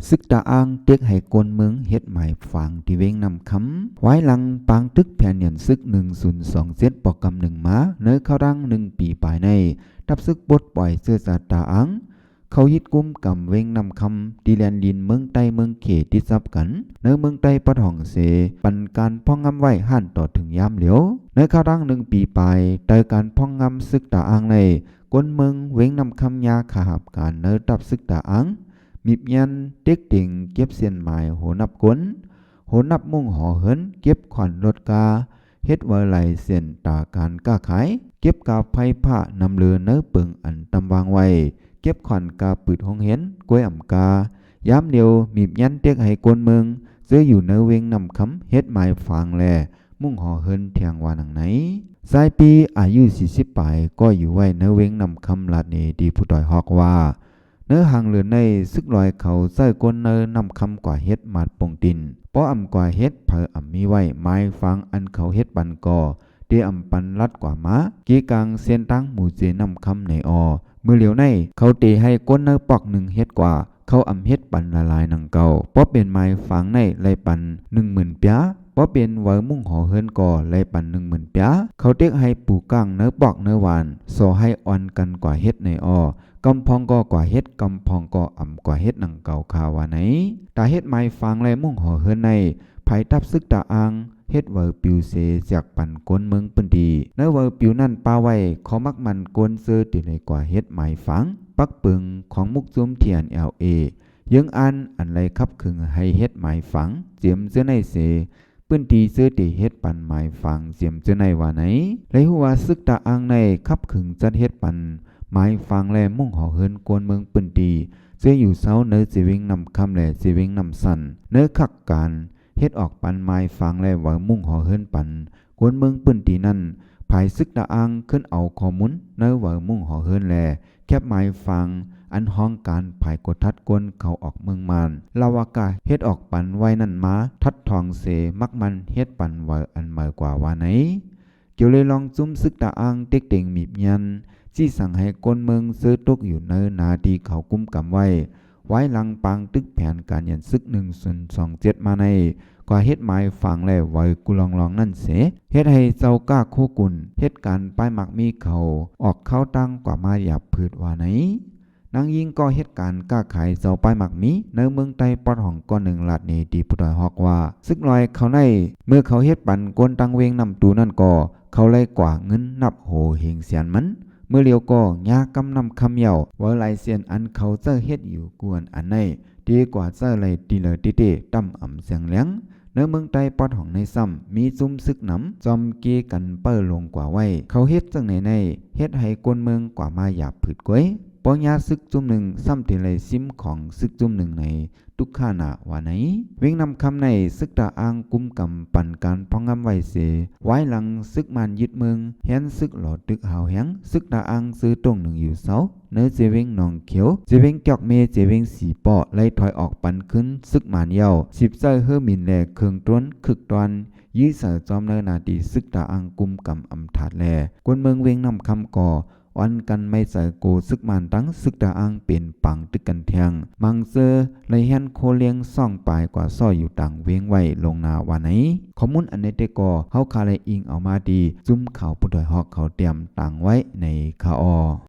ซึกตาอ้างเต็กให้กวนเมืองเฮ็ดหมายฝังที่เวงนำคำไว้หลังปางตึกแผ่นยันซึก1027ปอกกำ1มาเนื้อเข้าดัง1ปีปลายในทับซึกปลดปล่อยเสื้อสาตาอ้างเขายึดกุมกำเวงนำคำดีแลนลินเมืองใต้เมืองเขตที่ซับกันเนื้อเมืองใต้ปัดห่องเสปันการพ่องงำไว้ห่านต่อถึงยามเหลียวเนื้อเข้าดัง1ปีปลายแต่การพ่องงำซึกตาอ้างในกวนเมืองเวงนำคำยาขาหับการเนื้อตับซึกตาอ้างมีบยันเด็กติ่งเก็บเสียนหมายโหนับก้นโหนับมุ่งห่อเหินเก็บขวัญรถกาเฮ็ดไว้ไหลเสียนตาการก้าขายเก็บกาไผ่ผ้านำเรือเนื้อเปิงอันตำวางไว้เก็บขวัญกาปืดห้องเห็นกล้วยอ่ำกายามเดียวมีบยันเด็กให้กวนเมืองเสื้ออยู่เนื้อเวงนำคำเฮ็ดหมายฟางแลมุ่งห่อเหินเทียงวานังไหนสายปีอายุ40ปลายก็อยู่ไว้เนื้อเวงนำคำลาดเนดีผู้ดอยฮอกว่าเนื้อหางเรือในซึกลอยเขาใส่ก้นเนื้อนำคำกว่าเฮ็ดมาดปงตินป้ออ่ำกว่าเฮ็ดเพออ่ำมีไว้ไม้ฟังอันเขาเฮ็ดปันก่อเดียอ่ำปันลัดกว่าม้ากีกลางเส้นตั้งหมู่เจนำคำในมือเหลียวในเขาตีให้ก้นเนื้อปอก1เฮ็ดกว่าเขาอ่ำเฮ็ดปันละลายนังเก่าป้อเป็นไม้ฟังในไล่ปัน10,000ปีป้อเป็นไว้มุ่งห่อเฮินก่อไล่ปัน10,000ปีเขาเต็กให้ปูก้างเนื้อปอกเนื้อหวานโซให้อ่อนกันกว่าเฮ็ดในกำพองก็กว่าเฮ็ดกำพองก็อ่ำกว่าเฮ็ดหนังเก่าคาวาไหนตาเฮ็ดไม้ฟางและมุ่งห่อเฮินในไผทับซึกตาอางเฮ็ดเวอร์ปิวเสจากปั่นก้นเมืองปืนดีเนื้อเวอร์ปิวนั่นป้าไว้เขามักมันก้นเสื้อติในกว่าเฮ็ดไม้ฟางปักปึงของมุกซุมเทียนยังอันไรขับขึงให้เฮ็ดไม้ฟางเจียมเสื้อในเสปืนดีเสื้อติเฮ็ดปั่นไม้ฟางเจียมเสื้อในว่าไหนไรหัวซึกตาอางในขับขึงจัดเฮ็ดปั่นไม้ฟังแลมุ่งห่อเฮินกวนเมืองปืนดีเสื้ออยู่เสาเนื้อเสวิงนำคำแลเสวิงนำสันเนื้อขักการเฮ็ดออกปันไม้ฟังแลว่ามุ่งห่อเฮินปันกวนเมืองปืนดีนั่นภายซึกตาอังขึ้นเอาข้อมูลเนื้อว่ามุ่งห่อเฮินแลแคบไม้ฟังอันห้องการภายกดทัดกวนเขาออกเมืองมานลาวากาเฮ็ดออกปันไว้นั่นมาทัดทองเสมักมันเฮ็ดปันว่าอันเมื่อกว่าว่าไหนเกี่ยวเลยลองจุ้มซึกตาอังเต็กเต่งมีบยันที่สั่งให้คนเมืองซื้อตกอยู่ในนาดีเขากุ้มกำไว้หลังปางตึกแผนการยันซึก1027มาในกว่าเฮ็ดไม้ฝังแล้วไว้กุลองนั่นเสเฮ็ดให้เจ้าก้าโคกุลเฮ็ดการป้ายหมักมีเขาออกเข้าตั้งกว่ามาหยาบพืชว่าไหนนางยิงก็เฮ็ดการก้าขายเจ้าป้ายหมักมีในเมืองใต้ปอดห้องก้อน1ลาดเนดีผู้ดอยฮอกว่าซึกลอยเขาในเมื่อเขาเฮ็ดปันกวนตังเวงนำตูนั่นก็เขาไล่กว่าเงินนับโหเฮงเสียนมันเมื่อเลียวก็ยากำนำคำเยาว่าลายเสียนอันเขาเจอเฮ็ดอยู่กวนอันในดีกว่าเจอไรดีเลยติเตตั้มอ่ำเสียงเลี้ยงเนื้อเมืองใต้ปอดของในซ้ำมีซุ่มซึกน้ำจอมเกกันเปิ้ลลงกว่าไว้เขาเฮ็ดจังในเฮ็ดให้กวนเมืองกว่ามาหยาบผืดก้อยปอยาซึกจุ่มหนึ่งซ้ำทีไรซิมของซึกจุ่มหนึ่งในทุกขานาว่าไหนเวงนำคำในซึกตาอ้างกุมกำปั่นการพองงำไว้เสไว้หลังซึกมันยึดเมืองเห็นซึกหลอดตึกหาวแหงซึกตาอ้างซื้อตรงหนึ่งอยู่เสาเนื้อเจเวงนองเขียวเจเวงจอกเมเจเวงสีปอไล่ถอยออกปั่นขึ้นซึกมันเยา10 เจ้าเฮือมินแลเคืองต้นคึกตอนยื้อเสือจอมเนินนาดีซึกตาอ้างกุมกำอำถาดแลกวนเมืองเวงนำคำก่อวันกันไม่ใส่โกซึกมันตั้งซึกตาอังเป็นปังตึกกันเทียงมังเซอไลแฮนโคเลียงซ่องปลายกว่าซ่อยอยู่ต่างเวงไว้ลงนาวันไหนข้อมูลอันในเตกอเฮาคาเลยอิงเอามาดีจุ้มข่าวผู้ดอยฮอกเขาเตรียมต่างไว้ในคาอ